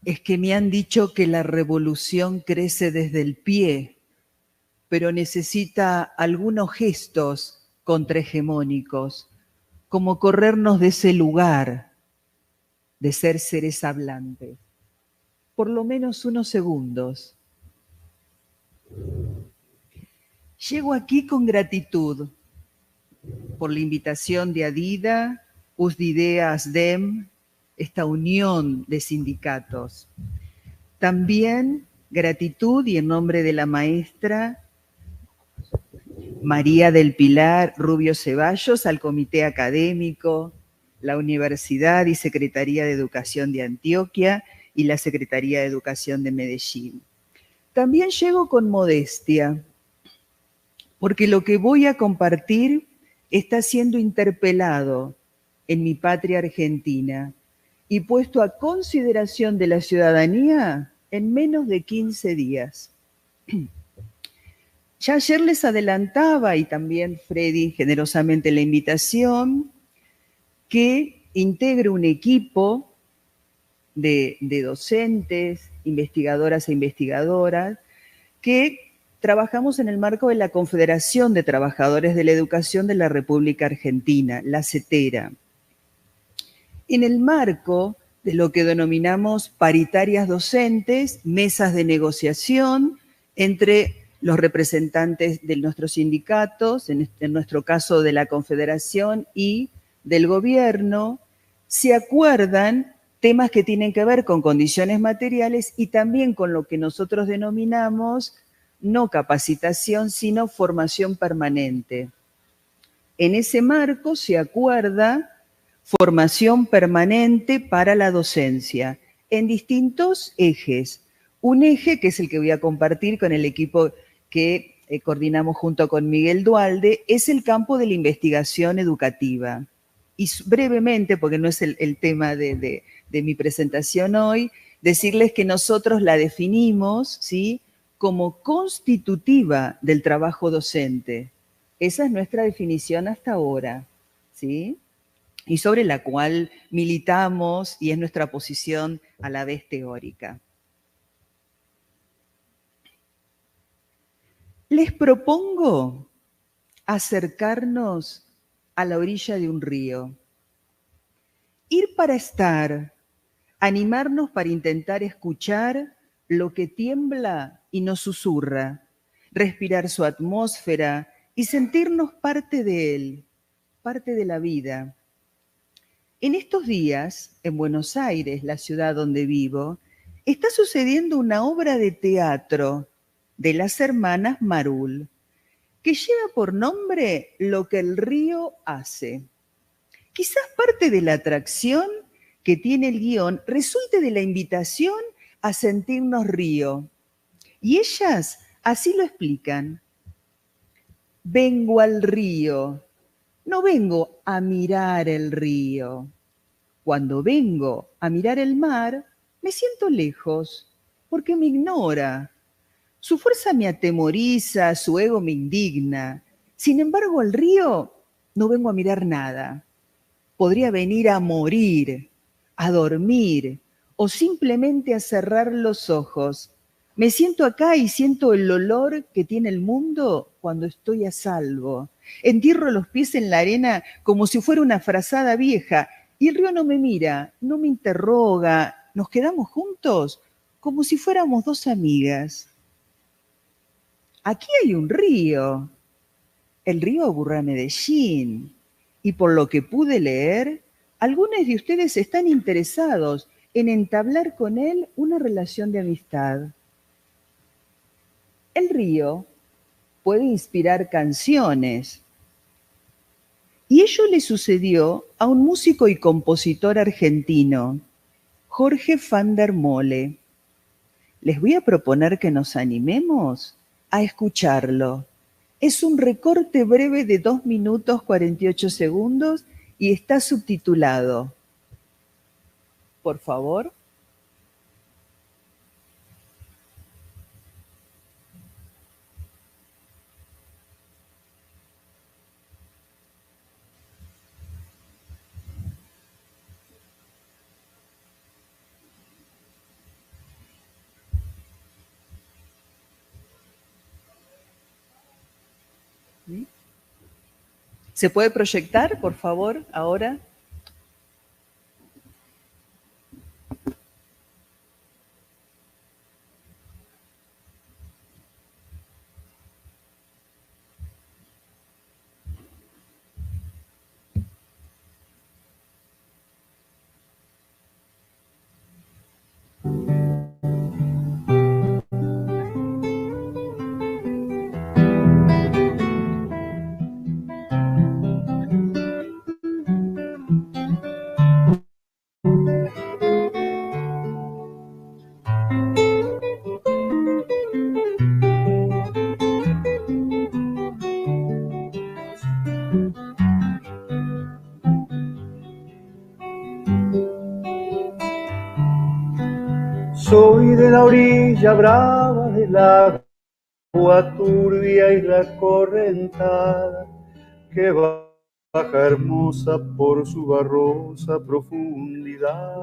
Es que me han dicho que la revolución crece desde el pie, pero necesita algunos gestos contrahegemónicos, como corrernos de ese lugar de ser seres hablantes, por lo menos unos segundos. Llego aquí con gratitud por la invitación de Adida, Usdidea Asdem, esta unión de sindicatos. También gratitud y en nombre de la maestra María del Pilar Rubio Ceballos, al comité académico, la Universidad y Secretaría de Educación de Antioquia y la Secretaría de Educación de Medellín. También llego con modestia, porque lo que voy a compartir está siendo interpelado en mi patria Argentina y puesto a consideración de la ciudadanía en menos de 15 días. Ya ayer les adelantaba, y también Freddy generosamente la invitación, que integre un equipo de docentes, investigadoras e investigadoras, que trabajamos en el marco de la Confederación de Trabajadores de la Educación de la República Argentina, la CETERA. En el marco de lo que denominamos paritarias docentes, mesas de negociación entre los representantes de nuestros sindicatos, en nuestro caso de la Confederación y del gobierno, se acuerdan temas que tienen que ver con condiciones materiales y también con lo que nosotros denominamos no capacitación, sino formación permanente. En ese marco se acuerda formación permanente para la docencia en distintos ejes. Un eje, que es el que voy a compartir con el equipo que coordinamos junto con Miguel Dualde, es el campo de la investigación educativa. Y brevemente, porque no es el tema de mi presentación hoy, decirles que nosotros la definimos, ¿sí?, como constitutiva del trabajo docente. Esa es nuestra definición hasta ahora, ¿sí?, y sobre la cual militamos y es nuestra posición a la vez teórica. Les propongo acercarnos a la orilla de un río, ir para estar, animarnos para intentar escuchar lo que tiembla y nos susurra, respirar su atmósfera y sentirnos parte de él, parte de la vida. En estos días, en Buenos Aires, la ciudad donde vivo, está sucediendo una obra de teatro de las hermanas Marul, que lleva por nombre Lo que el río hace. Quizás parte de la atracción que tiene el guión resulte de la invitación a sentirnos río. Y ellas así lo explican. Vengo al río, no vengo a mirar el río. Cuando vengo a mirar el mar, me siento lejos, porque me ignora. Su fuerza me atemoriza, su ego me indigna. Sin embargo, al río no vengo a mirar nada. Podría venir a morir, a dormir o simplemente a cerrar los ojos. Me siento acá y siento el olor que tiene el mundo cuando estoy a salvo. Entierro los pies en la arena como si fuera una frazada vieja y el río no me mira, no me interroga. Nos quedamos juntos como si fuéramos dos amigas. Aquí hay un río, el río Aburrá Medellín, y por lo que pude leer, algunos de ustedes están interesados en entablar con él una relación de amistad. El río puede inspirar canciones, y ello le sucedió a un músico y compositor argentino, Jorge van der Mole. Les voy a proponer que nos animemos a escucharlo. Es un recorte breve de 2 minutos 48 segundos y está subtitulado. Por favor. ¿Se puede proyectar, por favor, ahora? Soy de la orilla brava del agua turbia y la correntada que baja hermosa por su barrosa profundidad.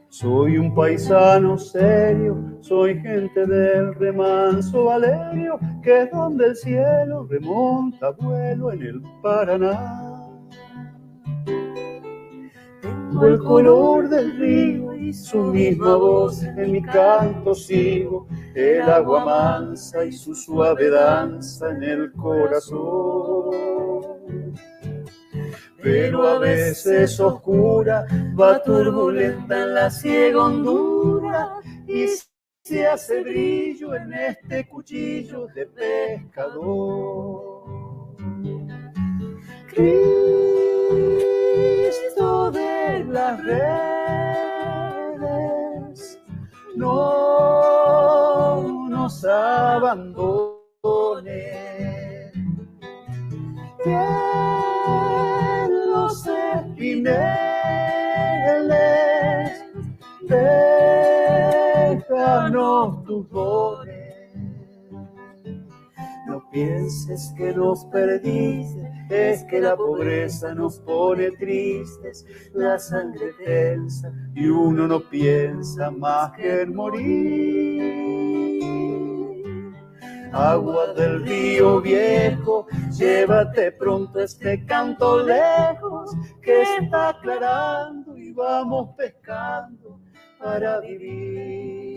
Soy un paisano serio, soy gente del remanso Valerio, que es donde el cielo remonta vuelo en el Paraná. Tengo el color del río y su misma voz, en mi canto sigo el agua mansa y su suave danza en el corazón. Pero a veces oscura, va turbulenta en la ciega hondura y se hace brillo en este cuchillo de pescador. Cristo de las redes, no nos abandone. En los espineles, déjanos tus dones. No pienses que nos perdiste, es que la pobreza nos pone tristes, la sangre tensa y uno no piensa más que en morir. Agua del río viejo, llévate pronto este canto lejos, que está aclarando y vamos pescando para vivir.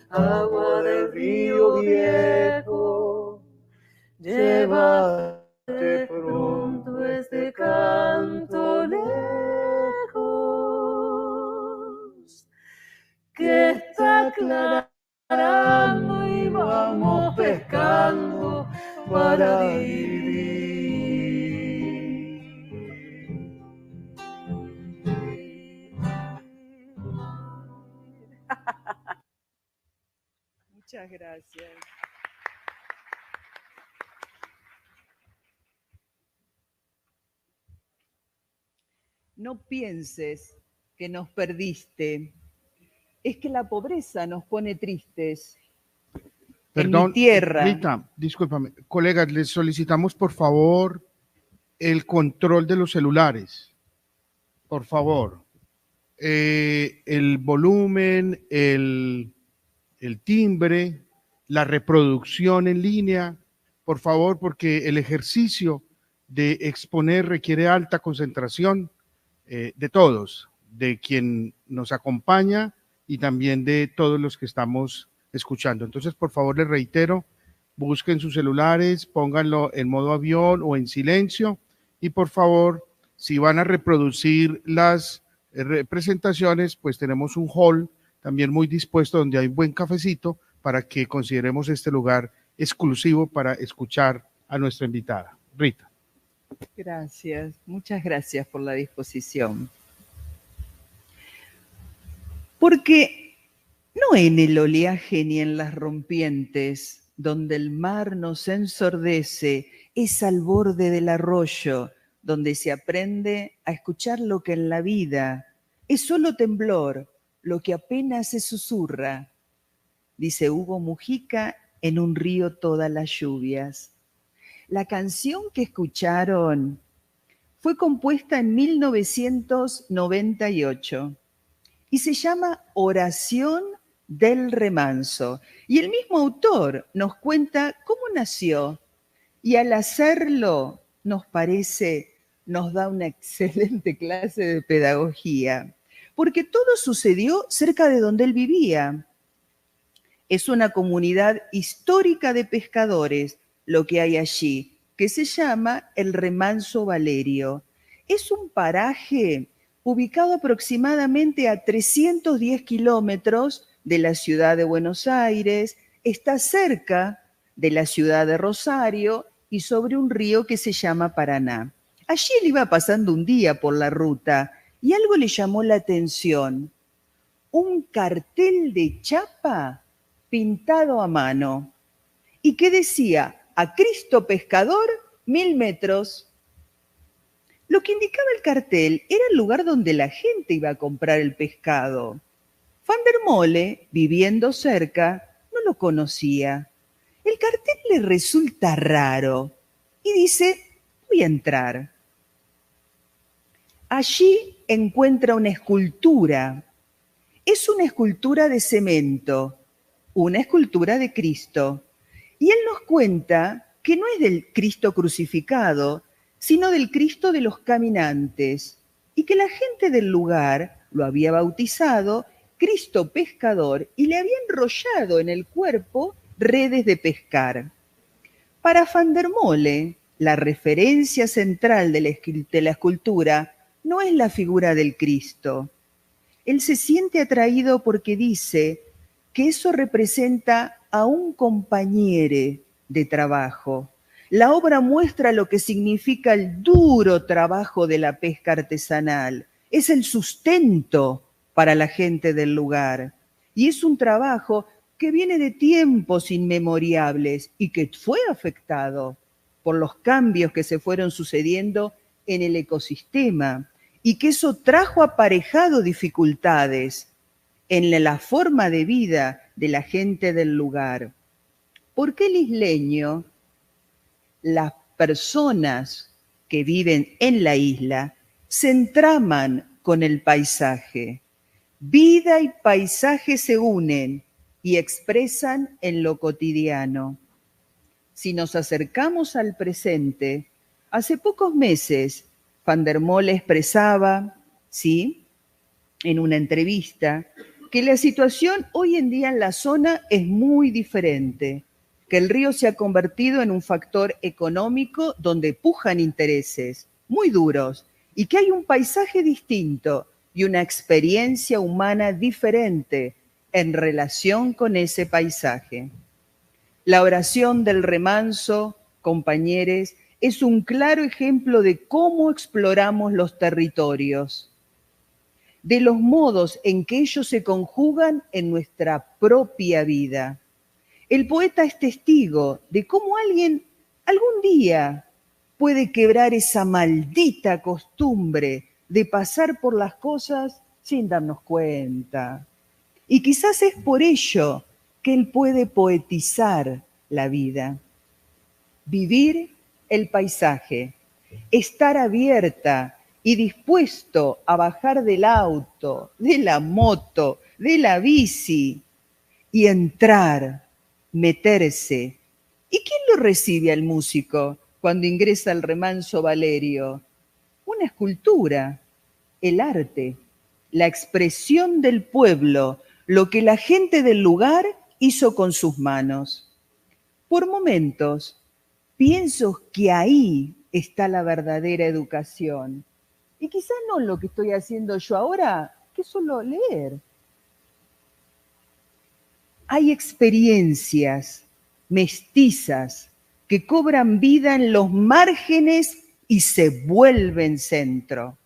Agua del río viejo, llévate pronto este canto lejos, que está aclarando y vamos pescando para vivir. Muchas gracias. No pienses que nos perdiste. Es que la pobreza nos pone tristes. Perdón, en mi tierra. Rita, discúlpame. Colegas, les solicitamos por favor el control de los celulares. Por favor. El volumen, el timbre, la reproducción en línea, por favor, porque el ejercicio de exponer requiere alta concentración de todos, de quien nos acompaña y también de todos los que estamos escuchando. Entonces, por favor, les reitero, busquen sus celulares, pónganlo en modo avión o en silencio y por favor, si van a reproducir las presentaciones, pues tenemos un hall también muy dispuesto donde hay buen cafecito para que consideremos este lugar exclusivo para escuchar a nuestra invitada. Rita. Gracias, muchas gracias por la disposición. Porque no en el oleaje ni en las rompientes, donde el mar nos ensordece, es al borde del arroyo, donde se aprende a escuchar lo que en la vida es solo temblor, lo que apenas se susurra, dice Hugo Mujica en Un río todas las lluvias. La canción que escucharon fue compuesta en 1998 y se llama Oración del remanso. Y el mismo autor nos cuenta cómo nació y al hacerlo nos da una excelente clase de pedagogía, porque todo sucedió cerca de donde él vivía. Es una comunidad histórica de pescadores lo que hay allí, que se llama el Remanso Valerio. Es un paraje ubicado aproximadamente a 310 kilómetros de la ciudad de Buenos Aires, está cerca de la ciudad de Rosario y sobre un río que se llama Paraná. Allí él iba pasando un día por la ruta y algo le llamó la atención. Un cartel de chapa pintado a mano y que decía: a Cristo Pescador, 1000 metros. Lo que indicaba el cartel era el lugar donde la gente iba a comprar el pescado. Van der Mole, viviendo cerca, no lo conocía. El cartel le resulta raro y dice: voy a entrar. Allí encuentra una escultura. Es una escultura de cemento, una escultura de Cristo. Y él nos cuenta que no es del Cristo crucificado, sino del Cristo de los caminantes, y que la gente del lugar lo había bautizado Cristo pescador y le había enrollado en el cuerpo redes de pescar. Para Van der Mole, la referencia central de la escultura no es la figura del Cristo. Él se siente atraído porque dice que eso representa a un compañero de trabajo. La obra muestra lo que significa el duro trabajo de la pesca artesanal. Es el sustento para la gente del lugar. Y es un trabajo que viene de tiempos inmemoriales y que fue afectado por los cambios que se fueron sucediendo en el ecosistema y que eso trajo aparejado dificultades en la forma de vida de la gente del lugar. ¿Por qué el isleño, las personas que viven en la isla, se entraman con el paisaje? Vida y paisaje se unen y expresan en lo cotidiano. Si nos acercamos al presente, hace pocos meses Van der Mole expresaba, ¿sí?, en una entrevista, que la situación hoy en día en la zona es muy diferente, que el río se ha convertido en un factor económico donde pujan intereses muy duros y que hay un paisaje distinto y una experiencia humana diferente en relación con ese paisaje. La oración del remanso, compañeros, es un claro ejemplo de cómo exploramos los territorios, de los modos en que ellos se conjugan en nuestra propia vida. El poeta es testigo de cómo alguien algún día puede quebrar esa maldita costumbre de pasar por las cosas sin darnos cuenta. Y quizás es por ello que él puede poetizar la vida. Vivir el paisaje, estar abierta y dispuesto a bajar del auto, de la moto, de la bici y entrar, meterse. ¿Y quién lo recibe al músico cuando ingresa al Remanso Valerio? Una escultura, el arte, la expresión del pueblo, lo que la gente del lugar hizo con sus manos. Por momentos, pienso que ahí está la verdadera educación. Y quizás no lo que estoy haciendo yo ahora, que es solo leer. Hay experiencias mestizas que cobran vida en los márgenes y se vuelven centro.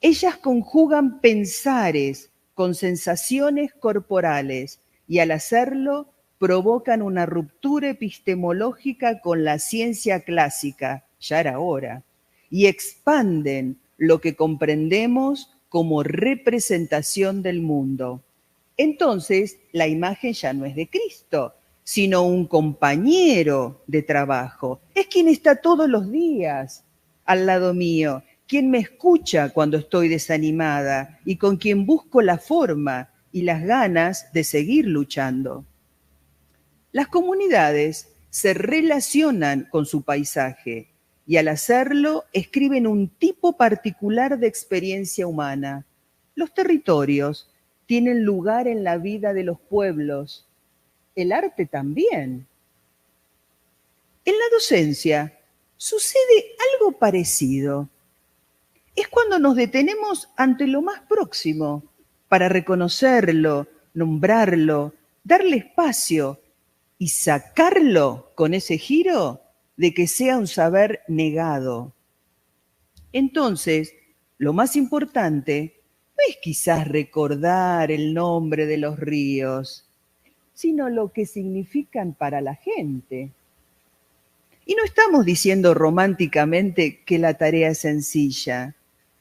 Ellas conjugan pensares con sensaciones corporales y al hacerlo provocan una ruptura epistemológica con la ciencia clásica, ya era hora, y expanden lo que comprendemos como representación del mundo. Entonces, la imagen ya no es de Cristo, sino un compañero de trabajo. Es quien está todos los días al lado mío, quien me escucha cuando estoy desanimada y con quien busco la forma y las ganas de seguir luchando. Las comunidades se relacionan con su paisaje y al hacerlo escriben un tipo particular de experiencia humana. Los territorios tienen lugar en la vida de los pueblos, el arte también. En la docencia sucede algo parecido. Es cuando nos detenemos ante lo más próximo para reconocerlo, nombrarlo, darle espacio y sacarlo con ese giro de que sea un saber negado. Entonces, lo más importante no es quizás recordar el nombre de los ríos, sino lo que significan para la gente. Y no estamos diciendo románticamente que la tarea es sencilla.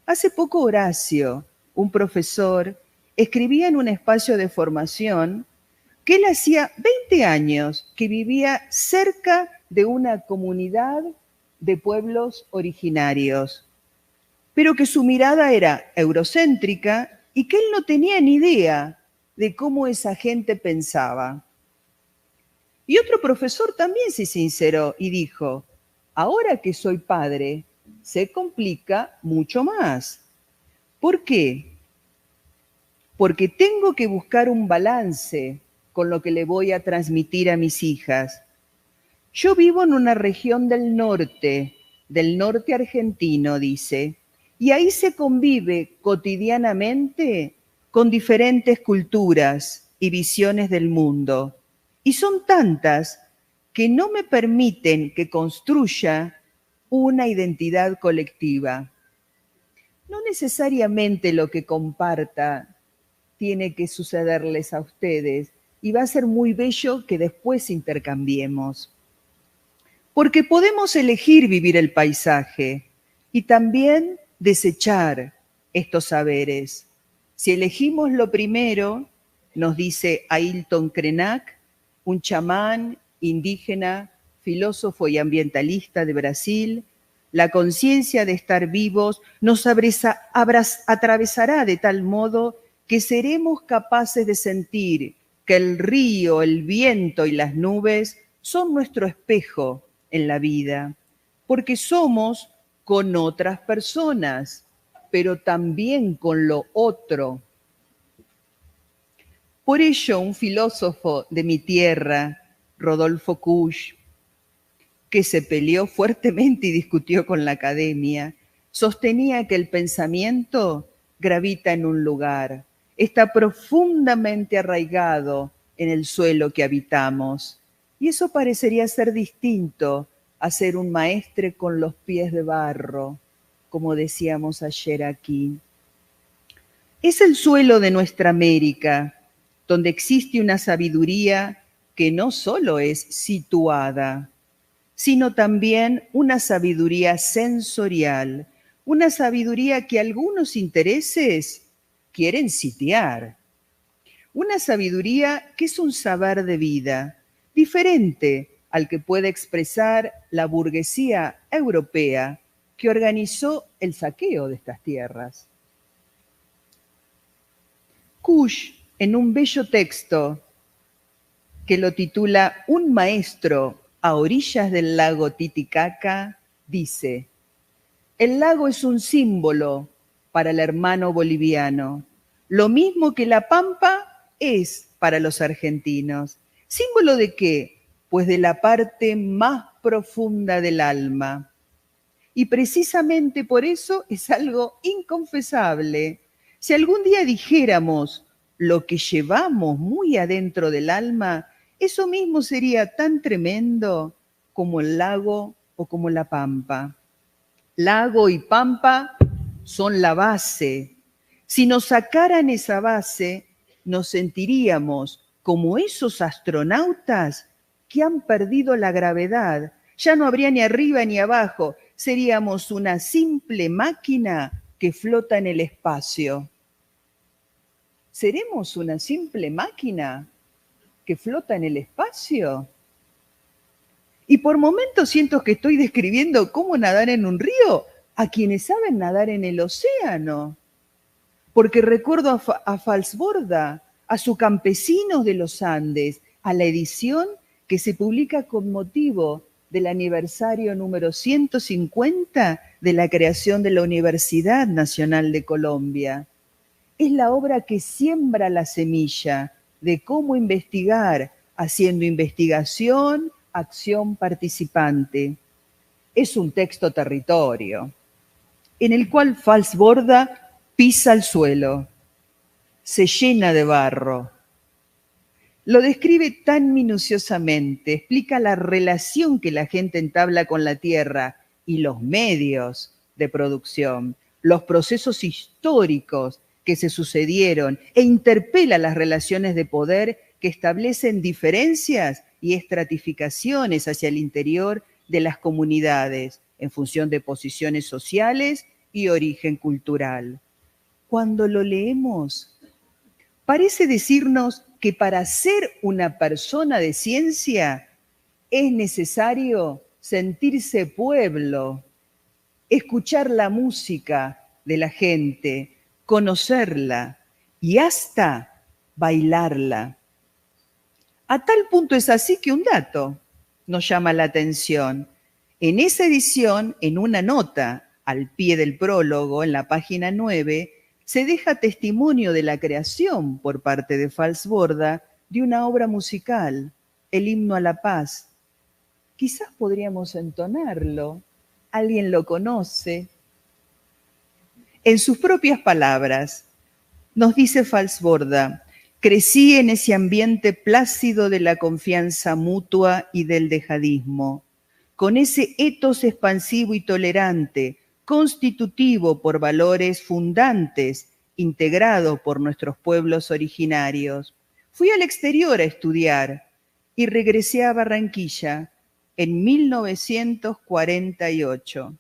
Hace poco Horacio, un profesor, escribía en un espacio de formación que él hacía 20 años que vivía cerca de una comunidad de pueblos originarios, pero que su mirada era eurocéntrica y que él no tenía ni idea de cómo esa gente pensaba. Y otro profesor también se sinceró y dijo, ahora que soy padre, se complica mucho más. ¿Por qué? Porque tengo que buscar un balance con lo que le voy a transmitir a mis hijas. Yo vivo en una región del norte argentino, dice, y ahí se convive cotidianamente con diferentes culturas y visiones del mundo. Y son tantas que no me permiten que construya una identidad colectiva. No necesariamente lo que comparta tiene que sucederles a ustedes y va a ser muy bello que después intercambiemos. Porque podemos elegir vivir el paisaje y también desechar estos saberes. Si elegimos lo primero, nos dice Ailton Krenak, un chamán indígena, filósofo y ambientalista de Brasil, la conciencia de estar vivos nos atravesará de tal modo que seremos capaces de sentir que el río, el viento y las nubes son nuestro espejo en la vida, porque somos con otras personas, pero también con lo otro. Por ello, un filósofo de mi tierra, Rodolfo Kusch, que se peleó fuertemente y discutió con la academia, sostenía que el pensamiento gravita en un lugar, está profundamente arraigado en el suelo que habitamos. Y eso parecería ser distinto a ser un maestre con los pies de barro, como decíamos ayer aquí. Es el suelo de nuestra América, donde existe una sabiduría que no solo es situada, sino también una sabiduría sensorial, una sabiduría que algunos intereses quieren sitiar. Una sabiduría que es un saber de vida, diferente al que puede expresar la burguesía europea que organizó el saqueo de estas tierras. Kusch, en un bello texto que lo titula Un maestro a orillas del lago Titicaca, dice: el lago es un símbolo para el hermano boliviano, lo mismo que la pampa es para los argentinos. ¿Símbolo de qué? Pues de la parte más profunda del alma. Y precisamente por eso es algo inconfesable. Si algún día dijéramos lo que llevamos muy adentro del alma, eso mismo sería tan tremendo como el lago o como la pampa. Lago y pampa son la base. Si nos sacaran esa base, nos sentiríamos como esos astronautas que han perdido la gravedad. Ya no habría ni arriba ni abajo. Seríamos una simple máquina que flota en el espacio. ¿Seremos una simple máquina que flota en el espacio? Y por momentos siento que estoy describiendo cómo nadar en un río a quienes saben nadar en el océano. Porque recuerdo a Falsborda, a su Campesinos de los Andes, a la edición que se publica con motivo del aniversario número 150 de la creación de la Universidad Nacional de Colombia. Es la obra que siembra la semilla de cómo investigar, haciendo investigación, acción participante. Es un texto territorio, en el cual Falsborda pisa el suelo, se llena de barro. Lo describe tan minuciosamente, explica la relación que la gente entabla con la tierra y los medios de producción, los procesos históricos que se sucedieron e interpela las relaciones de poder que establecen diferencias y estratificaciones hacia el interior de las comunidades en función de posiciones sociales y origen cultural. Cuando lo leemos, parece decirnos que para ser una persona de ciencia es necesario sentirse pueblo, escuchar la música de la gente, conocerla y hasta bailarla. A tal punto es así que un dato nos llama la atención. En esa edición, en una nota al pie del prólogo, en la página 9, se deja testimonio de la creación por parte de Falsborda de una obra musical, el Himno a la Paz. Quizás podríamos entonarlo. ¿Alguien lo conoce? En sus propias palabras, nos dice Falsborda: crecí en ese ambiente plácido de la confianza mutua y del dejadismo, con ese etos expansivo y tolerante, constitutivo por valores fundantes, integrado por nuestros pueblos originarios. Fui al exterior a estudiar y regresé a Barranquilla en 1948,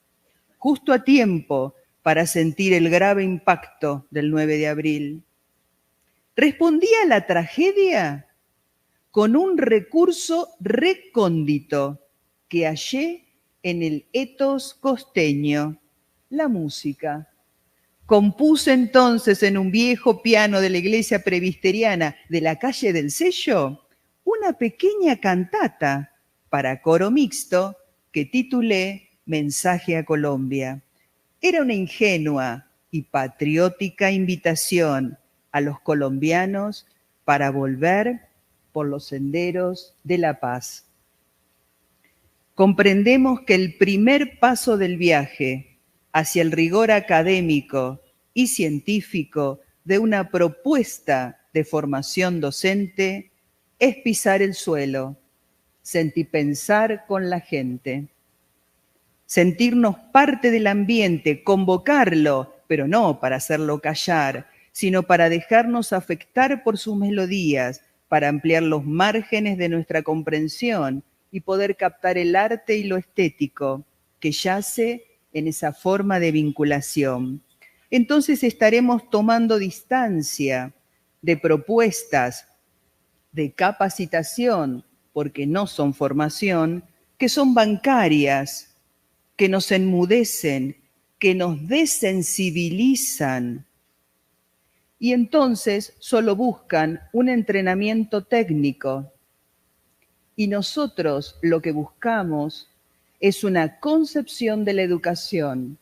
justo a tiempo para sentir el grave impacto del 9 de abril. Respondí a la tragedia con un recurso recóndito que hallé en el etos costeño, la música. Compuse entonces en un viejo piano de la iglesia presbiteriana de la calle del Sello una pequeña cantata para coro mixto que titulé Mensaje a Colombia. Era una ingenua y patriótica invitación a los colombianos para volver por los senderos de la paz. Comprendemos que el primer paso del viaje hacia el rigor académico y científico de una propuesta de formación docente es pisar el suelo, sentipensar con la gente, sentirnos parte del ambiente, convocarlo, pero no para hacerlo callar, sino para dejarnos afectar por sus melodías, para ampliar los márgenes de nuestra comprensión y poder captar el arte y lo estético que yace en esa forma de vinculación. Entonces estaremos tomando distancia de propuestas de capacitación, porque no son formación, que son bancarias, que nos enmudecen, que nos desensibilizan. Y entonces solo buscan un entrenamiento técnico. Y nosotros lo que buscamos es una concepción de la educación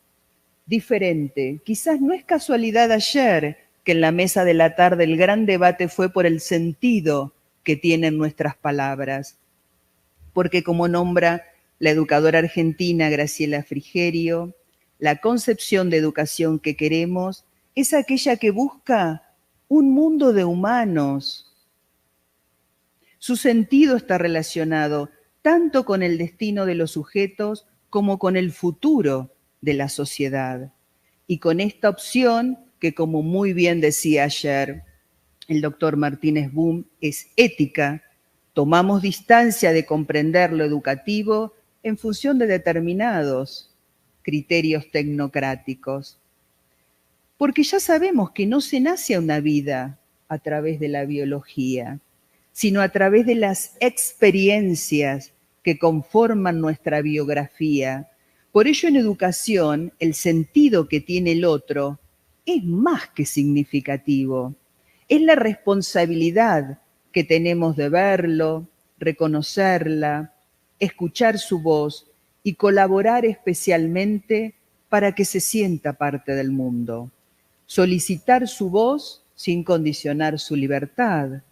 diferente. Quizás no es casualidad ayer que en la mesa de la tarde el gran debate fue por el sentido que tienen nuestras palabras. Porque como nombra la educadora argentina Graciela Frigerio, la concepción de educación que queremos es aquella que busca un mundo de humanos. Su sentido está relacionado tanto con el destino de los sujetos como con el futuro de la sociedad. Y con esta opción, que como muy bien decía ayer el doctor Martínez Boom, es ética, tomamos distancia de comprender lo educativo en función de determinados criterios tecnocráticos. Porque ya sabemos que no se nace a una vida a través de la biología, sino a través de las experiencias que conforman nuestra biografía. Por ello, en educación, el sentido que tiene el otro es más que significativo. Es la responsabilidad que tenemos de verlo, reconocerla, escuchar su voz y colaborar especialmente para que se sienta parte del mundo. Solicitar su voz sin condicionar su libertad.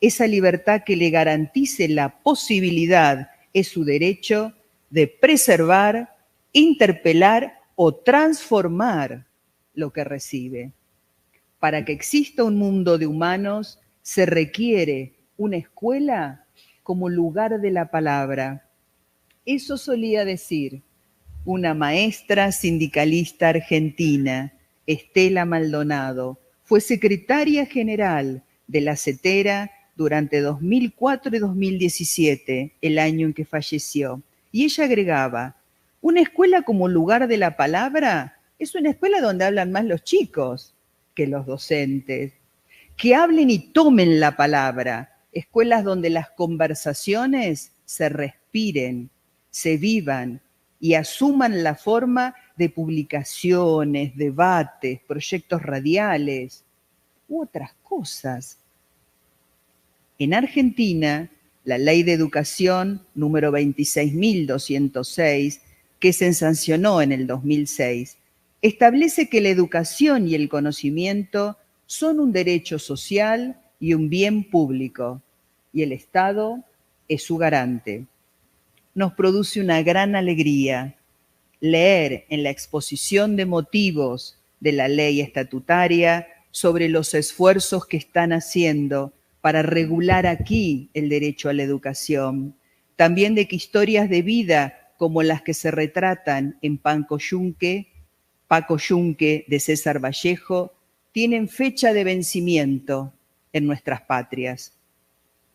Esa libertad que le garantice la posibilidad, es su derecho, de preservar, interpelar o transformar lo que recibe. Para que exista un mundo de humanos, se requiere una escuela como lugar de la palabra. Eso solía decir una maestra sindicalista argentina, Estela Maldonado. Fue secretaria general de la CETERA durante 2004 y 2017, el año en que falleció. Y ella agregaba, una escuela como lugar de la palabra es una escuela donde hablan más los chicos que los docentes. Que hablen y tomen la palabra. Escuelas donde las conversaciones se respiren, se vivan y asuman la forma de publicaciones, debates, proyectos radiales u otras cosas. En Argentina, la Ley de Educación número 26.206, que se sancionó en el 2006, establece que la educación y el conocimiento son un derecho social y un bien público, y el Estado es su garante. Nos produce una gran alegría leer en la exposición de motivos de la ley estatutaria sobre los esfuerzos que están haciendo para regular aquí el derecho a la educación. También de que historias de vida como las que se retratan en Paco Yunque de César Vallejo tienen fecha de vencimiento en nuestras patrias.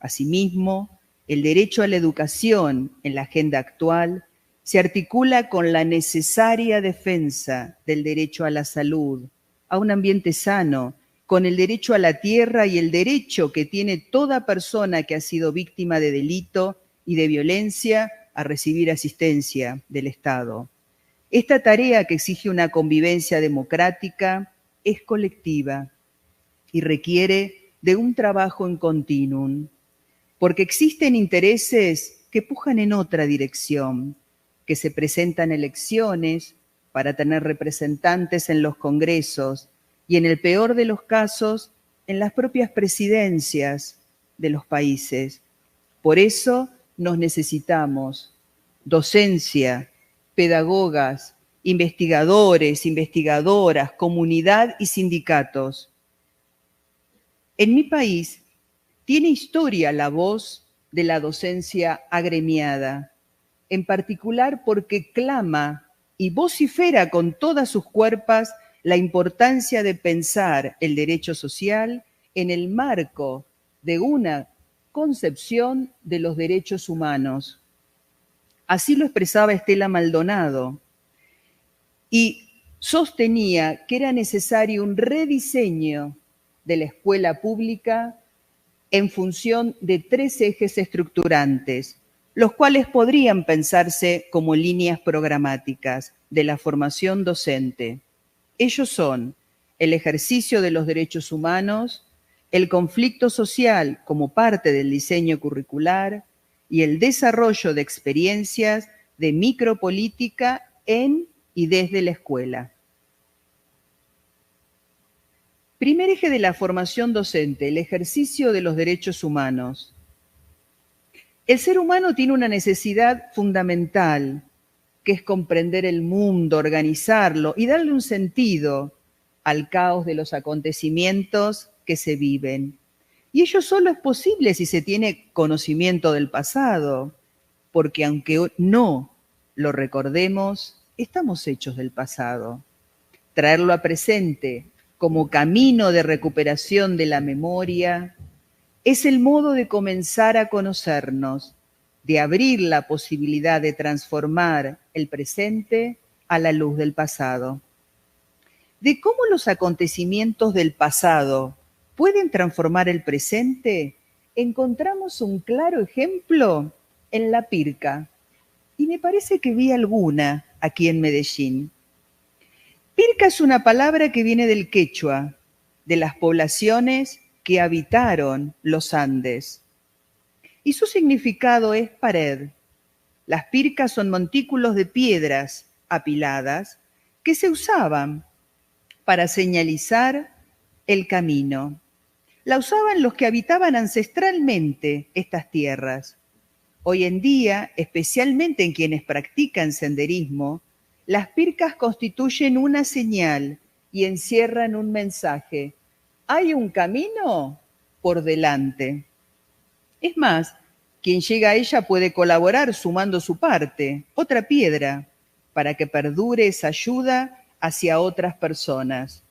Asimismo, el derecho a la educación en la agenda actual se articula con la necesaria defensa del derecho a la salud, a un ambiente sano, con el derecho a la tierra y el derecho que tiene toda persona que ha sido víctima de delito y de violencia a recibir asistencia del Estado. Esta tarea, que exige una convivencia democrática, es colectiva y requiere de un trabajo en continuum, porque existen intereses que pujan en otra dirección, que se presentan elecciones para tener representantes en los congresos y, en el peor de los casos, en las propias presidencias de los países. Por eso nos necesitamos docencia, pedagogas, investigadores, investigadoras, comunidad y sindicatos. En mi país tiene historia la voz de la docencia agremiada, en particular porque clama y vocifera con todas sus cuerpas la importancia de pensar el derecho social en el marco de una concepción de los derechos humanos. Así lo expresaba Estela Maldonado y sostenía que era necesario un rediseño de la escuela pública en función de 3 ejes estructurantes, los cuales podrían pensarse como líneas programáticas de la formación docente. Ellos son el ejercicio de los derechos humanos, el conflicto social como parte del diseño curricular y el desarrollo de experiencias de micropolítica en y desde la escuela. Primer eje de la formación docente, el ejercicio de los derechos humanos. El ser humano tiene una necesidad fundamental, que es comprender el mundo, organizarlo y darle un sentido al caos de los acontecimientos que se viven. Y ello solo es posible si se tiene conocimiento del pasado, porque aunque no lo recordemos, estamos hechos del pasado. Traerlo a presente como camino de recuperación de la memoria es el modo de comenzar a conocernos, de abrir la posibilidad de transformar el presente a la luz del pasado. De cómo los acontecimientos del pasado pueden transformar el presente, encontramos un claro ejemplo en la Pirca, y me parece que vi alguna aquí en Medellín. Pirca es una palabra que viene del quechua, de las poblaciones que habitaron los Andes. Y su significado es pared. Las pircas son montículos de piedras apiladas que se usaban para señalizar el camino. La usaban los que habitaban ancestralmente estas tierras. Hoy en día, especialmente en quienes practican senderismo, las pircas constituyen una señal y encierran un mensaje. Hay un camino por delante. Es más, quien llega a ella puede colaborar sumando su parte, otra piedra, para que perdure esa ayuda hacia otras personas.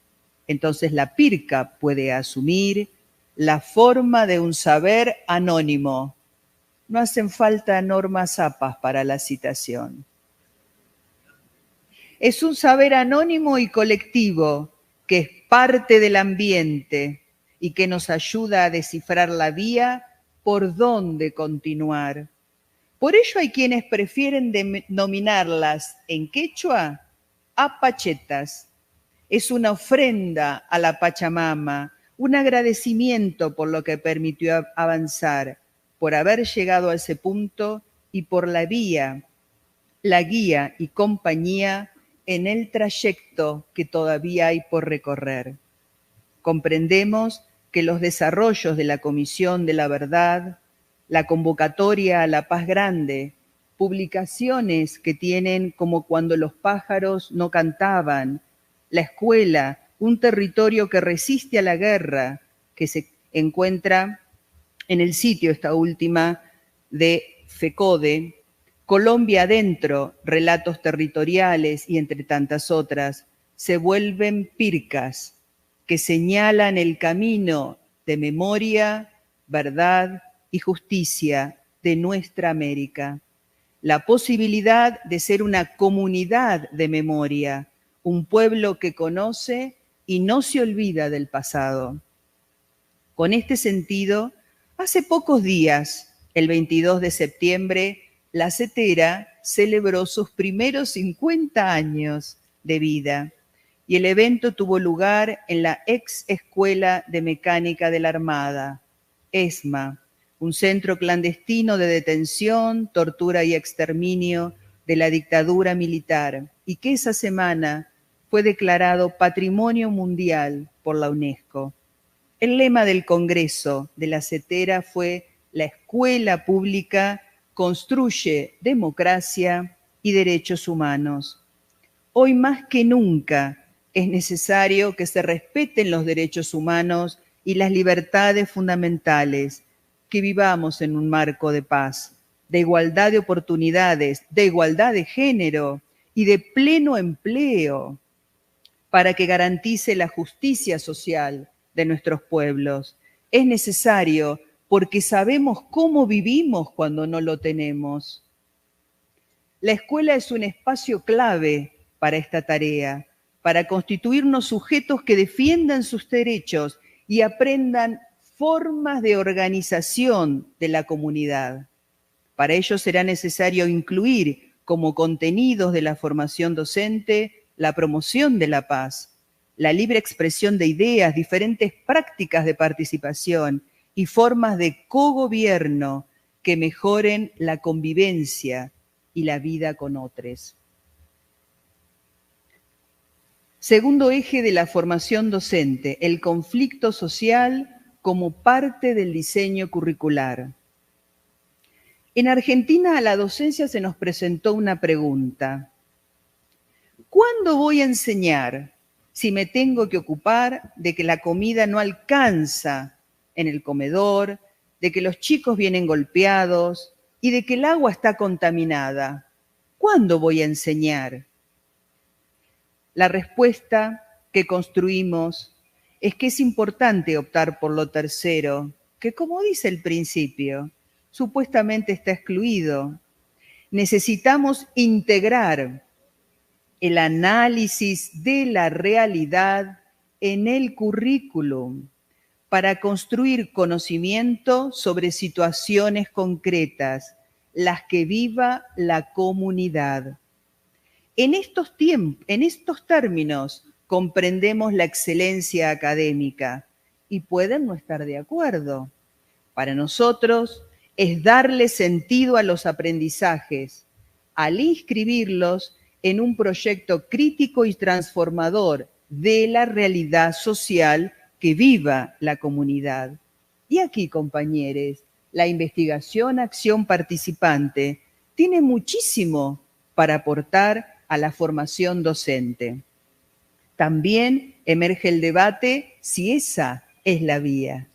Entonces la pirca puede asumir la forma de un saber anónimo. No hacen falta normas APAS para la citación. Es un saber anónimo y colectivo que es parte del ambiente y que nos ayuda a descifrar la vía por dónde continuar. Por ello hay quienes prefieren denominarlas en quechua apachetas. Es una ofrenda a la Pachamama, un agradecimiento por lo que permitió avanzar, por haber llegado a ese punto y por la vía, la guía y compañía en el trayecto que todavía hay por recorrer. Comprendemos que los desarrollos de la Comisión de la Verdad, la convocatoria a la paz grande, publicaciones que tienen como Cuando los pájaros no cantaban, la escuela, un territorio que resiste a la guerra, que se encuentra en el sitio, esta última, de FECODE, Colombia Adentro, relatos territoriales y entre tantas otras, se vuelven pircas que señalan el camino de memoria, verdad y justicia de nuestra América. La posibilidad de ser una comunidad de memoria, un pueblo que conoce y no se olvida del pasado. Con este sentido, hace pocos días, el 22 de septiembre, la CETERA celebró sus primeros 50 años de vida y el evento tuvo lugar en la ex Escuela de Mecánica de la Armada, ESMA, un centro clandestino de detención, tortura y exterminio de la dictadura militar, y que esa semana fue declarado Patrimonio Mundial por la UNESCO. El lema del Congreso de la CETERA fue: la escuela pública construye democracia y derechos humanos. Hoy más que nunca es necesario que se respeten los derechos humanos y las libertades fundamentales, que vivamos en un marco de paz, de igualdad de oportunidades, de igualdad de género y de pleno empleo, para que garantice la justicia social de nuestros pueblos. Es necesario porque sabemos cómo vivimos cuando no lo tenemos. La escuela es un espacio clave para esta tarea, para constituirnos sujetos que defiendan sus derechos y aprendan formas de organización de la comunidad. Para ello será necesario incluir como contenidos de la formación docente la promoción de la paz, la libre expresión de ideas, diferentes prácticas de participación y formas de cogobierno que mejoren la convivencia y la vida con otros. Segundo eje de la formación docente, el conflicto social como parte del diseño curricular. En Argentina a la docencia se nos presentó una pregunta: ¿cuándo voy a enseñar si me tengo que ocupar de que la comida no alcanza en el comedor, de que los chicos vienen golpeados y de que el agua está contaminada? ¿Cuándo voy a enseñar? La respuesta que construimos es que es importante optar por lo tercero, que, como dice el principio, supuestamente está excluido. Necesitamos integrar el análisis de la realidad en el currículum para construir conocimiento sobre situaciones concretas, las que viva la comunidad. En estos términos comprendemos la excelencia académica, y pueden no estar de acuerdo. Para nosotros es darle sentido a los aprendizajes al inscribirlos en un proyecto crítico y transformador de la realidad social que viva la comunidad. Y aquí, compañeros, la investigación-acción participante tiene muchísimo para aportar a la formación docente. También emerge el debate si esa es la vía.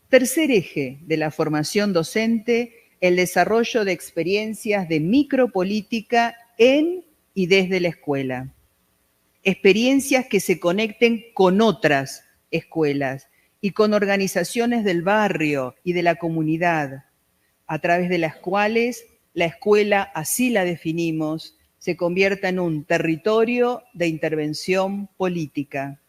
Tercer eje de la formación docente, el desarrollo de experiencias de micropolítica en y desde la escuela. Experiencias que se conecten con otras escuelas y con organizaciones del barrio y de la comunidad, a través de las cuales la escuela, así la definimos, se convierta en un territorio de intervención política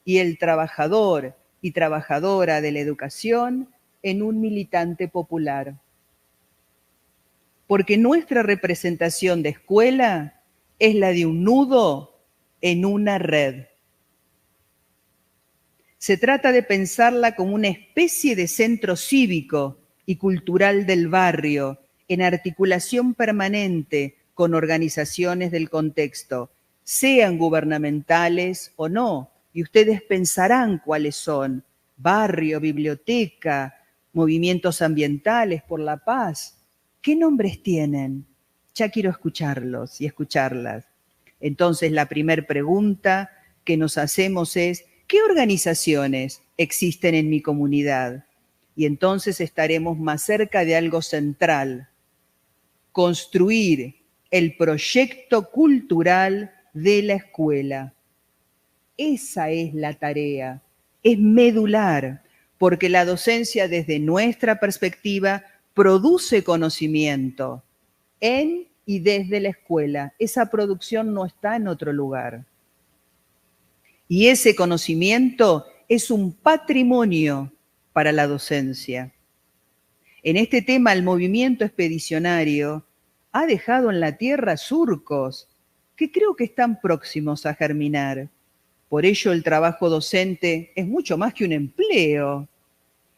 y el trabajador y trabajadora de la educación en un militante popular. Porque nuestra representación de escuela es la de un nudo en una red. Se trata de pensarla como una especie de centro cívico y cultural del barrio, en articulación permanente con organizaciones del contexto, sean gubernamentales o no, y ustedes pensarán cuáles son: barrio, biblioteca, movimientos ambientales por la paz. ¿Qué nombres tienen? Ya quiero escucharlos y escucharlas. Entonces, la primera pregunta que nos hacemos es: ¿qué organizaciones existen en mi comunidad? Y entonces estaremos más cerca de algo central: construir el proyecto cultural de la escuela. Esa es la tarea, es medular, porque la docencia desde nuestra perspectiva produce conocimiento en y desde la escuela. Esa producción no está en otro lugar. Y ese conocimiento es un patrimonio para la docencia. En este tema, el movimiento expedicionario ha dejado en la tierra surcos que creo que están próximos a germinar. Por ello, el trabajo docente es mucho más que un empleo.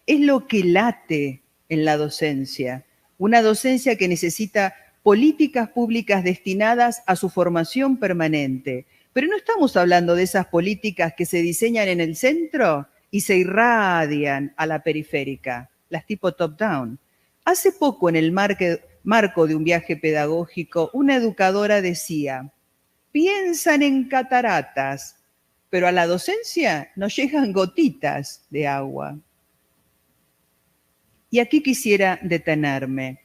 Es lo que late en la docencia. Una docencia que necesita políticas públicas destinadas a su formación permanente. Pero no estamos hablando de esas políticas que se diseñan en el centro y se irradian a la periférica, las tipo top-down. Hace poco, en el marco de un viaje pedagógico, una educadora decía: piensan en cataratas, pero a la docencia nos llegan gotitas de agua. Y aquí quisiera detenerme.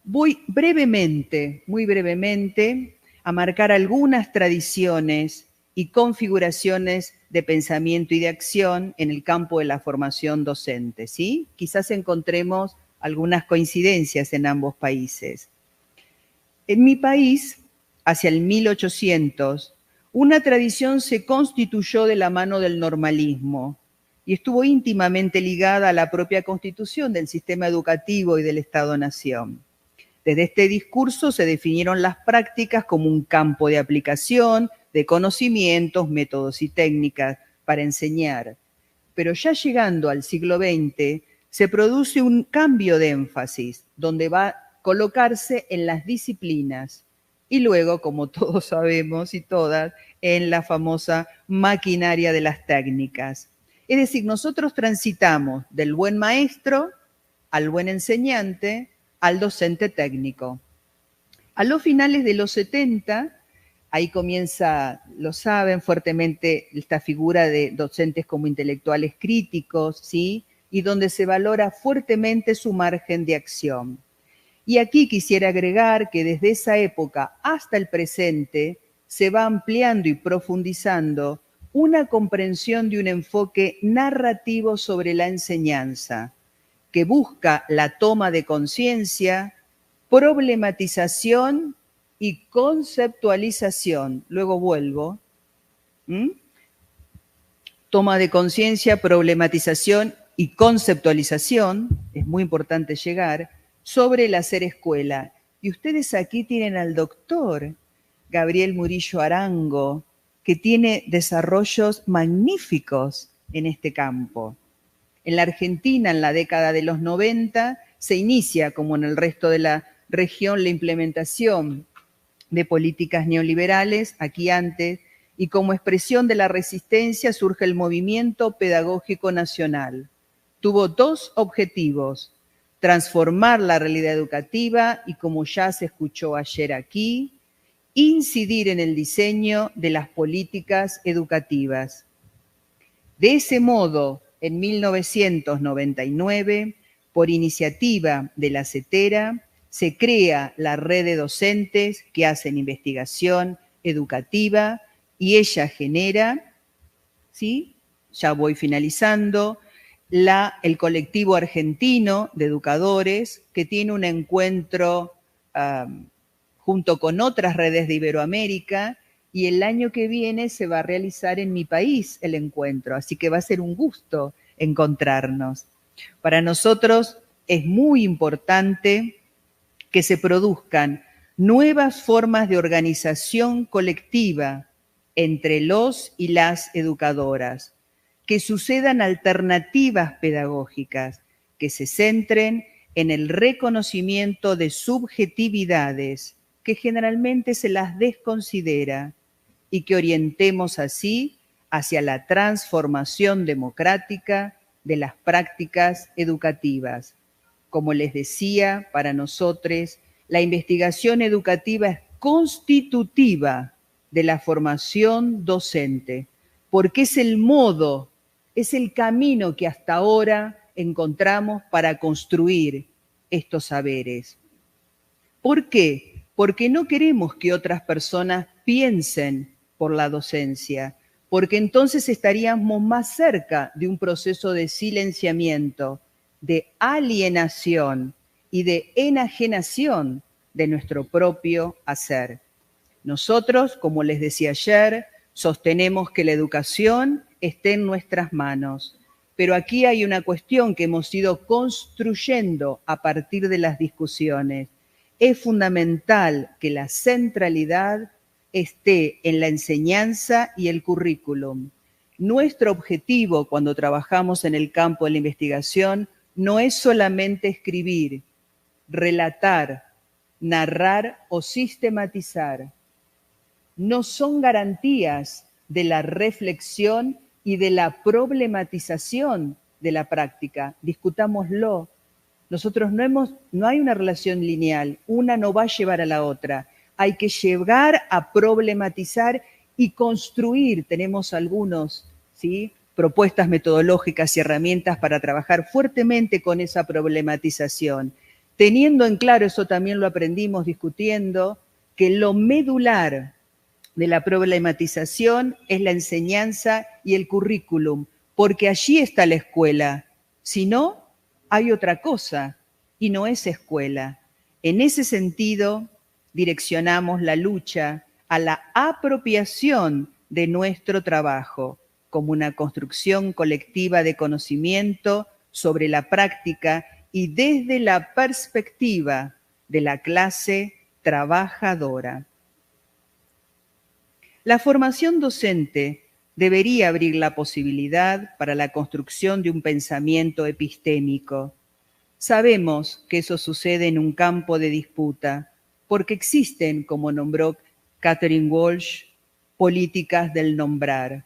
Voy brevemente, muy brevemente, a marcar algunas tradiciones y configuraciones de pensamiento y de acción en el campo de la formación docente, ¿sí? Quizás encontremos algunas coincidencias en ambos países. En mi país, hacia el 1800, una tradición se constituyó de la mano del normalismo y estuvo íntimamente ligada a la propia constitución del sistema educativo y del Estado-nación. Desde este discurso se definieron las prácticas como un campo de aplicación de conocimientos, métodos y técnicas para enseñar. Pero ya llegando al siglo XX, se produce un cambio de énfasis, donde va a colocarse en las disciplinas y luego, como todos sabemos y todas, en la famosa maquinaria de las técnicas. Es decir, nosotros transitamos del buen maestro al buen enseñante, al docente técnico. A los finales de los 70, ahí comienza, lo saben, fuertemente esta figura de docentes como intelectuales críticos, ¿sí? Y donde se valora fuertemente su margen de acción. Y aquí quisiera agregar que desde esa época hasta el presente se va ampliando y profundizando una comprensión de un enfoque narrativo sobre la enseñanza, que busca la toma de conciencia, problematización y conceptualización. Luego vuelvo. Toma de conciencia, problematización y conceptualización, es muy importante llegar, sobre el hacer escuela. Y ustedes aquí tienen al doctor Gabriel Murillo Arango, que tiene desarrollos magníficos en este campo. En la Argentina, en la década de los 90, se inicia, como en el resto de la región, la implementación de políticas neoliberales, aquí antes, y como expresión de la resistencia surge el Movimiento Pedagógico Nacional. Tuvo dos objetivos: transformar la realidad educativa y, como ya se escuchó ayer aquí, incidir en el diseño de las políticas educativas. De ese modo, en 1999, por iniciativa de la CETERA, se crea la red de docentes que hacen investigación educativa y ella genera, ¿sí? Ya voy finalizando, el colectivo argentino de educadores que tiene un encuentro junto con otras redes de Iberoamérica, y el año que viene se va a realizar en mi país el encuentro, así que va a ser un gusto encontrarnos. Para nosotros es muy importante que se produzcan nuevas formas de organización colectiva entre los y las educadoras, que sucedan alternativas pedagógicas, que se centren en el reconocimiento de subjetividades que generalmente se las desconsidera y que orientemos así hacia la transformación democrática de las prácticas educativas. Como les decía, para nosotros la investigación educativa es constitutiva de la formación docente, porque es el modo, es el camino que hasta ahora encontramos para construir estos saberes. ¿Por qué? Porque no queremos que otras personas piensen por la docencia, porque entonces estaríamos más cerca de un proceso de silenciamiento, de alienación y de enajenación de nuestro propio hacer. Nosotros, como les decía ayer, sostenemos que la educación esté en nuestras manos, pero aquí hay una cuestión que hemos ido construyendo a partir de las discusiones. Es fundamental que la centralidad esté en la enseñanza y el currículum. Nuestro objetivo cuando trabajamos en el campo de la investigación no es solamente escribir, relatar, narrar o sistematizar. No son garantías de la reflexión y de la problematización de la práctica. Discutámoslo. Nosotros no hay una relación lineal, una no va a llevar a la otra. Hay que llegar a problematizar y construir. Tenemos algunos, ¿sí?, propuestas metodológicas y herramientas para trabajar fuertemente con esa problematización. Teniendo en claro, eso también lo aprendimos discutiendo, que lo medular de la problematización es la enseñanza y el currículum, porque allí está la escuela. Si no, hay otra cosa y no es escuela. En ese sentido, direccionamos la lucha a la apropiación de nuestro trabajo como una construcción colectiva de conocimiento sobre la práctica y desde la perspectiva de la clase trabajadora. La formación docente debería abrir la posibilidad para la construcción de un pensamiento epistémico. Sabemos que eso sucede en un campo de disputa, porque existen, como nombró Catherine Walsh, políticas del nombrar,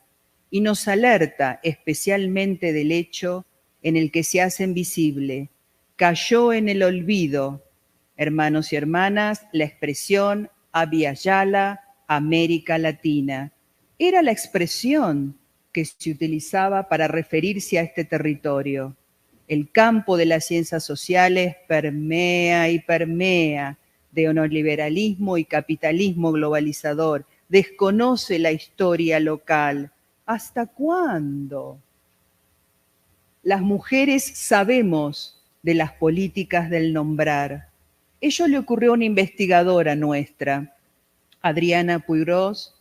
y nos alerta especialmente del hecho en el que se hacen visible. Cayó en el olvido, hermanos y hermanas, la expresión Abya Yala, América Latina. Era la expresión que se utilizaba para referirse a este territorio. El campo de las ciencias sociales permea y permea de neoliberalismo y capitalismo globalizador. Desconoce la historia local. ¿Hasta cuándo? Las mujeres sabemos de las políticas del nombrar. Ello le ocurrió a una investigadora nuestra, Adriana Puigros,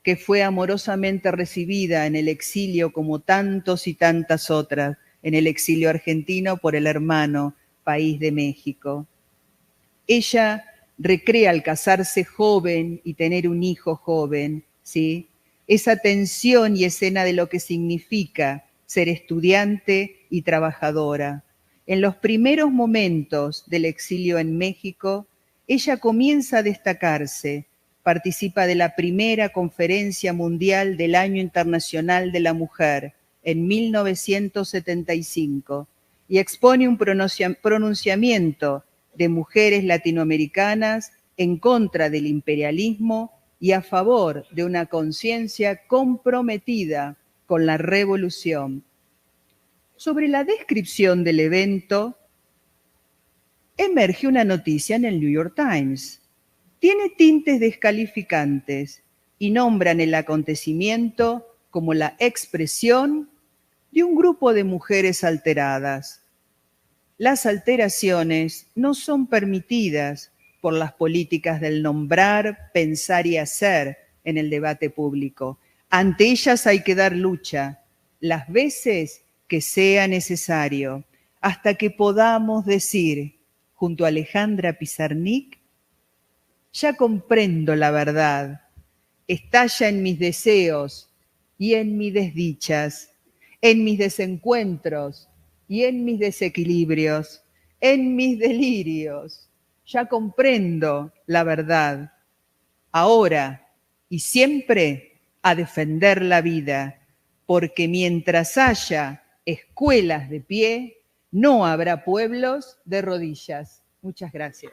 que fue amorosamente recibida en el exilio como tantos y tantas otras, en el exilio argentino por el hermano país de México. Ella recrea al casarse joven y tener un hijo joven, ¿sí?, esa tensión y escena de lo que significa ser estudiante y trabajadora. En los primeros momentos del exilio en México, ella comienza a destacarse, participa de la primera conferencia mundial del Año Internacional de la Mujer en 1975 y expone un pronunciamiento de mujeres latinoamericanas en contra del imperialismo y a favor de una conciencia comprometida con la revolución. Sobre la descripción del evento, emerge una noticia en el New York Times. Tiene tintes descalificantes y nombran el acontecimiento como la expresión de un grupo de mujeres alteradas. Las alteraciones no son permitidas por las políticas del nombrar, pensar y hacer en el debate público. Ante ellas hay que dar lucha, las veces que sea necesario, hasta que podamos decir, junto a Alejandra Pizarnik, ya comprendo la verdad, estalla en mis deseos y en mis desdichas, en mis desencuentros y en mis desequilibrios, en mis delirios. Ya comprendo la verdad. Ahora y siempre a defender la vida, porque mientras haya escuelas de pie, no habrá pueblos de rodillas. Muchas gracias.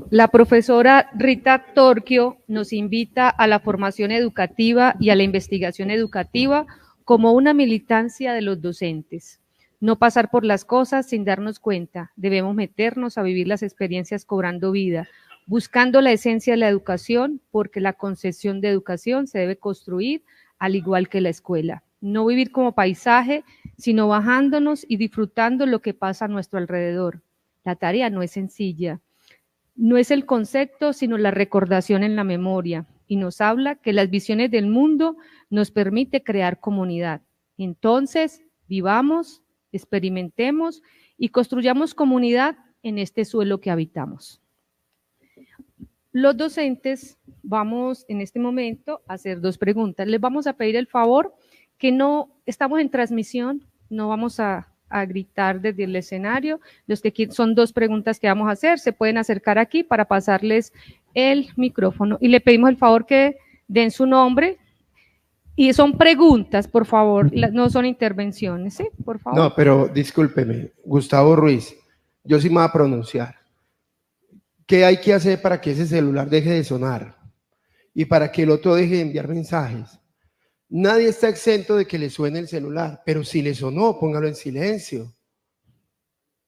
La profesora Rita Torquio nos invita a la formación educativa y a la investigación educativa como una militancia de los docentes. No pasar por las cosas sin darnos cuenta, debemos meternos a vivir las experiencias cobrando vida, buscando la esencia de la educación, porque la concepción de educación se debe construir al igual que la escuela. No vivir como paisaje, sino bajándonos y disfrutando lo que pasa a nuestro alrededor. La tarea no es sencilla. No es el concepto, sino la recordación en la memoria, y nos habla que las visiones del mundo nos permite crear comunidad. Entonces, vivamos, experimentemos y construyamos comunidad en este suelo que habitamos. Los docentes vamos en este momento a hacer dos preguntas. Les vamos a pedir el favor que no estamos en transmisión, no vamos a gritar desde el escenario. Los que son dos preguntas que vamos a hacer, se pueden acercar aquí para pasarles el micrófono. Y le pedimos el favor que den su nombre. Y son preguntas, por favor, no son intervenciones, ¿sí? Por favor. No, pero discúlpeme, Gustavo Ruiz, yo sí me voy a pronunciar. ¿Qué hay que hacer para que ese celular deje de sonar? Y para que el otro deje de enviar mensajes. Nadie está exento de que le suene el celular, pero si le sonó, póngalo en silencio.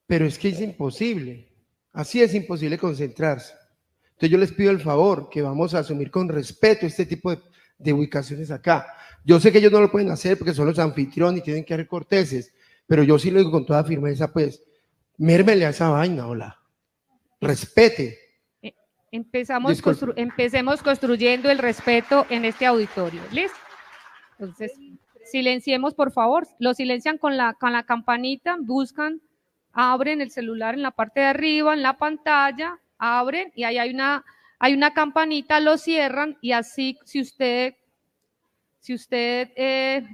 Pero es que es imposible, así es imposible concentrarse. Entonces yo les pido el favor que vamos a asumir con respeto este tipo de ubicaciones acá. Yo sé que ellos no lo pueden hacer porque son los anfitriones y tienen que ser corteses, pero yo sí lo digo con toda firmeza, pues, mérmele a esa vaina, hola. Respete. Empecemos construyendo el respeto en este auditorio. ¿Listo? Entonces, silenciemos, por favor. Lo silencian con la campanita, buscan, abren el celular en la parte de arriba, en la pantalla, abren y ahí hay una campanita, lo cierran y así si usted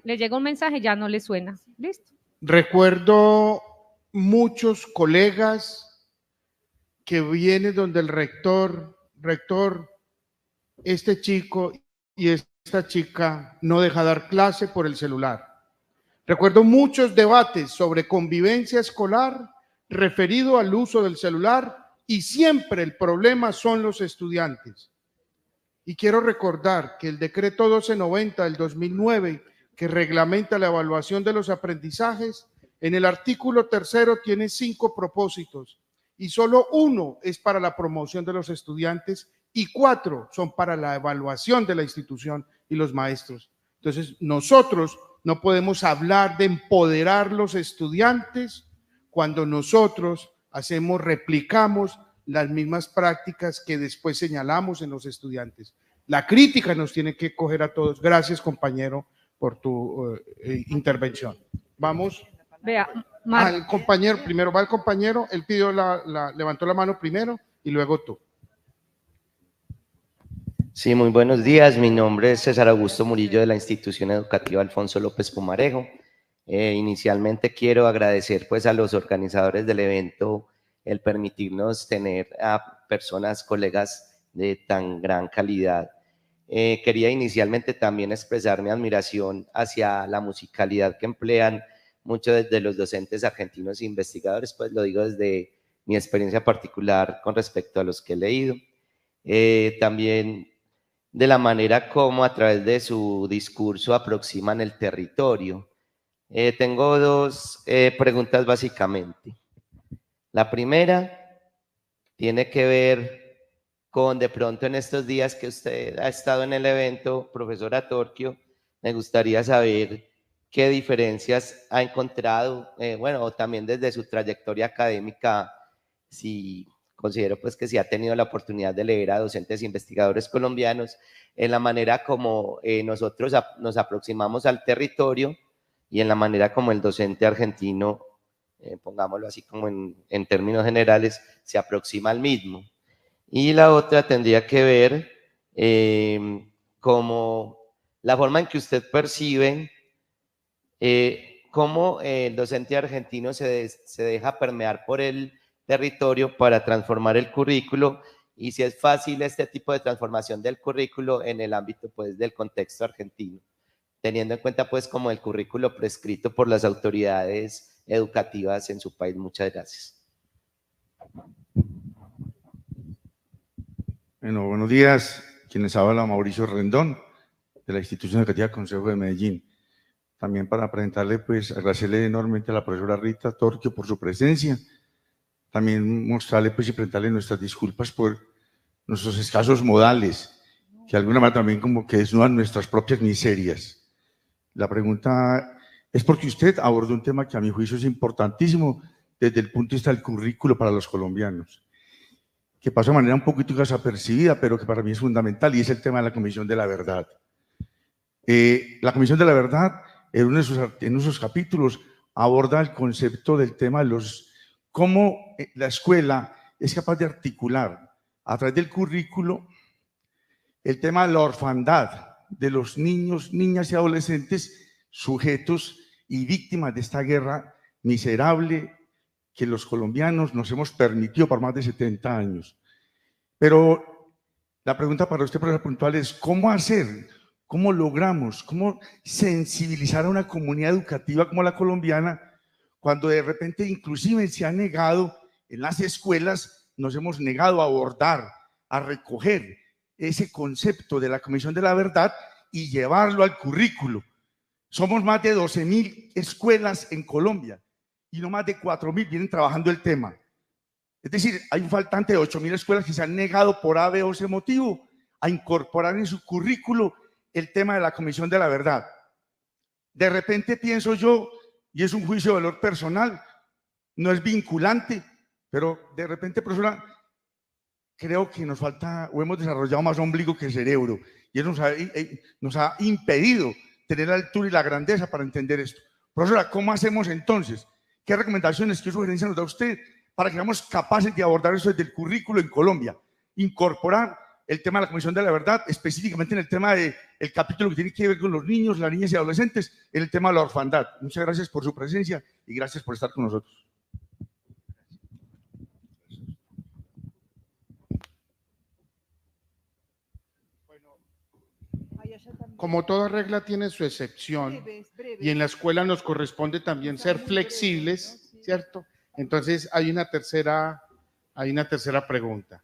le llega un mensaje ya no le suena. ¿Listo? Recuerdo muchos colegas que vienen donde el rector, este chico y esta chica no deja dar clase por el celular. Recuerdo muchos debates sobre convivencia escolar referido al uso del celular y siempre el problema son los estudiantes. Y quiero recordar que el decreto 1290 del 2009, que reglamenta la evaluación de los aprendizajes, en el artículo 3 tiene 5 propósitos y solo 1 es para la promoción de los estudiantes y 4 son para la evaluación de la institución y los maestros. Entonces, nosotros no podemos hablar de empoderar los estudiantes cuando nosotros replicamos las mismas prácticas que después señalamos en los estudiantes. La crítica nos tiene que coger a todos. Gracias, compañero, por tu intervención. Vamos. Vea, El compañero, primero va el compañero, él pidió levantó la mano primero y luego tú. Sí, muy buenos días. Mi nombre es César Augusto Murillo de la Institución Educativa Alfonso López Pumarejo. Inicialmente quiero agradecer pues a los organizadores del evento el permitirnos tener a personas, colegas de tan gran calidad. Quería inicialmente también expresar mi admiración hacia la musicalidad que emplean muchos de los docentes argentinos e investigadores, pues lo digo desde mi experiencia particular con respecto a los que he leído. También de la manera como a través de su discurso aproximan el territorio. Tengo dos preguntas básicamente. La primera tiene que ver con de pronto en estos días que usted ha estado en el evento, profesora Torquio, me gustaría saber qué diferencias ha encontrado, bueno, o también desde su trayectoria académica, si considero pues que si ha tenido la oportunidad de leer a docentes e investigadores colombianos en la manera como nosotros nos aproximamos al territorio y en la manera como el docente argentino, pongámoslo así como en términos generales, se aproxima al mismo. Y la otra tendría que ver como la forma en que usted percibe cómo el docente argentino se deja permear por el territorio para transformar el currículo y si es fácil este tipo de transformación del currículo en el ámbito pues del contexto argentino, teniendo en cuenta pues como el currículo prescrito por las autoridades educativas en su país. Muchas gracias. Bueno, buenos días. Quienes habla Mauricio Rendón, de la Institución Educativa Consejo de Medellín. También para presentarle, pues, agradecerle enormemente a la profesora Rita Torquio por su presencia. También mostrarle, pues, y presentarle nuestras disculpas por nuestros escasos modales, que de alguna manera también como que desnudan nuestras propias miserias. La pregunta es porque usted abordó un tema que a mi juicio es importantísimo desde el punto de vista del currículo para los colombianos, que pasa de manera un poquito desapercibida, pero que para mí es fundamental, y es el tema de la Comisión de la Verdad. La Comisión de la Verdad, en uno de sus capítulos, aborda el concepto del tema de cómo la escuela es capaz de articular a través del currículo el tema de la orfandad de los niños, niñas y adolescentes sujetos y víctimas de esta guerra miserable que los colombianos nos hemos permitido por más de 70 años. Pero la pregunta para usted, profesor puntual, es ¿cómo hacer? ¿Cómo logramos? ¿Cómo sensibilizar a una comunidad educativa como la colombiana cuando de repente inclusive se ha negado en las escuelas, nos hemos negado a abordar, a recoger ese concepto de la Comisión de la Verdad y llevarlo al currículo? Somos más de 12.000 escuelas en Colombia y no más de 4.000 vienen trabajando el tema. Es decir, hay un faltante de 8.000 escuelas que se han negado por A, B o C motivo a incorporar en su currículo el tema de la Comisión de la Verdad. De repente pienso yo, y es un juicio de valor personal, no es vinculante, pero de repente, profesora, creo que nos falta o hemos desarrollado más ombligo que cerebro y eso nos ha impedido tener la altura y la grandeza para entender esto. Profesora, ¿cómo hacemos entonces? ¿Qué recomendaciones, qué sugerencias nos da usted para que seamos capaces de abordar eso desde el currículo en Colombia? Incorporar el tema de la Comisión de la Verdad, específicamente en el tema del capítulo que tiene que ver con los niños, las niñas y adolescentes, en el tema de la orfandad. Muchas gracias por su presencia y gracias por estar con nosotros. Como toda regla tiene su excepción y en la escuela nos corresponde también ser flexibles, ¿cierto? Entonces hay una tercera pregunta.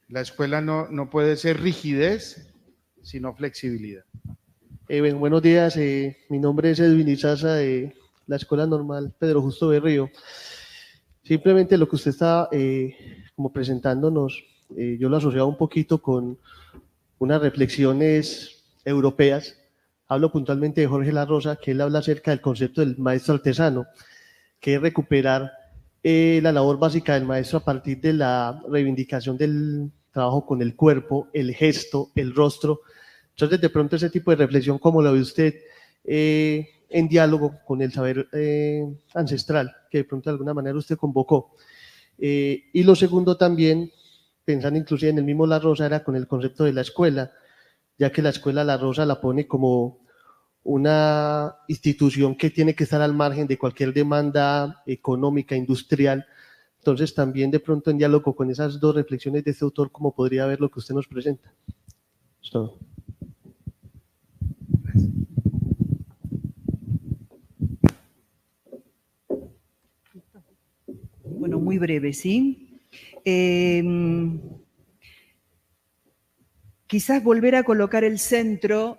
La escuela no puede ser rigidez, sino flexibilidad. Bueno, buenos días, mi nombre es Edwin Izaza de la Escuela Normal Pedro Justo Berrío. Simplemente lo que usted está como presentándonos, yo lo asociaba un poquito con unas reflexiones europeas. Hablo puntualmente de Jorge La Rosa, que él habla acerca del concepto del maestro artesano, que es recuperar la labor básica del maestro a partir de la reivindicación del trabajo con el cuerpo, el gesto, el rostro. Entonces, de pronto ese tipo de reflexión, como lo ve usted, en diálogo con el saber ancestral, que de pronto de alguna manera usted convocó. Y lo segundo también, pensando inclusive en el mismo La Rosa, era con el concepto de la escuela, ya que la escuela La Rosa la pone como una institución que tiene que estar al margen de cualquier demanda económica, industrial. Entonces, también de pronto en diálogo con esas dos reflexiones de este autor, ¿cómo podría ver lo que usted nos presenta? Es todo. Bueno, muy breve, ¿sí? Quizás volver a colocar el centro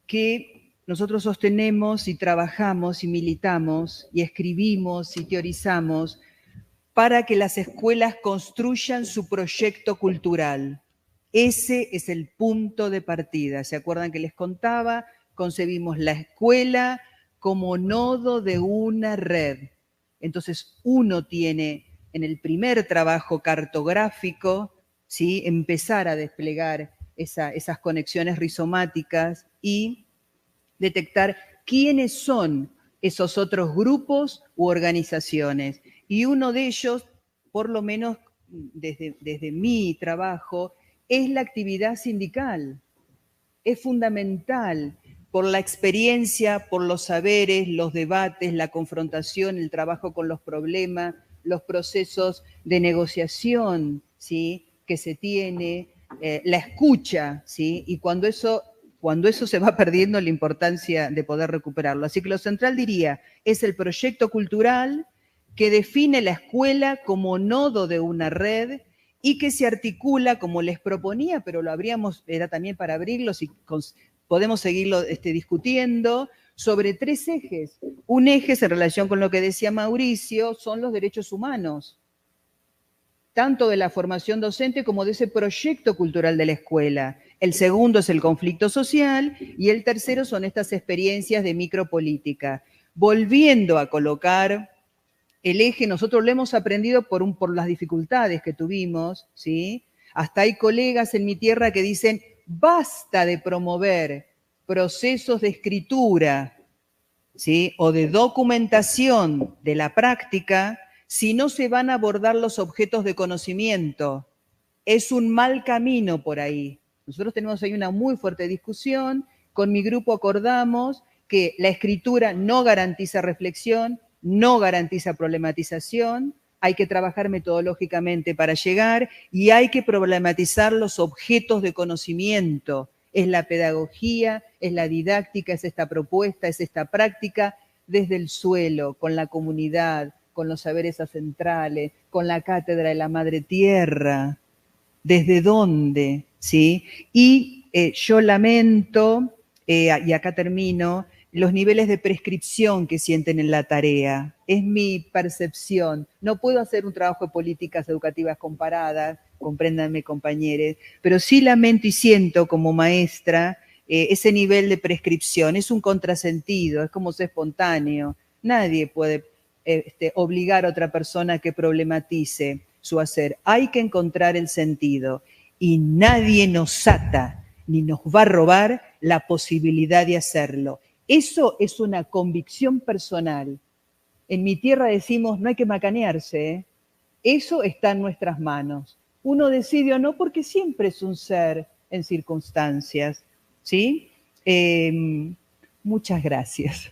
que nosotros sostenemos y trabajamos y militamos y escribimos y teorizamos para que las escuelas construyan su proyecto cultural. Ese es el punto de partida. ¿Se acuerdan que les contaba? Concebimos la escuela como nodo de una red. Entonces, uno tiene en el primer trabajo cartográfico, ¿sí?, empezar a desplegar esas conexiones rizomáticas y detectar quiénes son esos otros grupos u organizaciones. Y uno de ellos, por lo menos desde mi trabajo, es la actividad sindical. Es fundamental por la experiencia, por los saberes, los debates, la confrontación, el trabajo con los problemas, los procesos de negociación, ¿sí?, que se tiene, la escucha, ¿sí?, y cuando eso se va perdiendo, la importancia de poder recuperarlo. Así que lo central, diría, es el proyecto cultural que define la escuela como nodo de una red y que se articula, como les proponía, pero era también para abrirlo, si podemos seguirlo discutiendo, sobre 3 ejes. Un eje es en relación con lo que decía Mauricio, son los derechos humanos, tanto de la formación docente como de ese proyecto cultural de la escuela. El segundo es el conflicto social y el tercero son estas experiencias de micropolítica. Volviendo a colocar el eje, nosotros lo hemos aprendido por las dificultades que tuvimos, ¿sí? Hasta hay colegas en mi tierra que dicen, basta de promover procesos de escritura, ¿sí?, o de documentación de la práctica, si no se van a abordar los objetos de conocimiento. Es un mal camino por ahí. Nosotros tenemos ahí una muy fuerte discusión. Con mi grupo acordamos que la escritura no garantiza reflexión, no garantiza problematización. Hay que trabajar metodológicamente para llegar y hay que problematizar los objetos de conocimiento. Es la pedagogía, es la didáctica, es esta propuesta, es esta práctica desde el suelo, con la comunidad, con los saberes ancestrales, con la cátedra de la madre tierra. ¿Desde dónde? ¿Sí? Y yo lamento, y acá termino, los niveles de prescripción que sienten en la tarea. Es mi percepción. No puedo hacer un trabajo de políticas educativas comparadas, compréndanme, compañeros, pero sí lamento y siento como maestra ese nivel de prescripción. Es un contrasentido, es como ser espontáneo. Nadie puede obligar a otra persona a que problematice su hacer. Hay que encontrar el sentido y nadie nos ata ni nos va a robar la posibilidad de hacerlo. Eso es una convicción personal. En mi tierra decimos, no hay que macanearse, ¿eh? Eso está en nuestras manos. Uno decide o no porque siempre es un ser en circunstancias, ¿sí? Muchas gracias.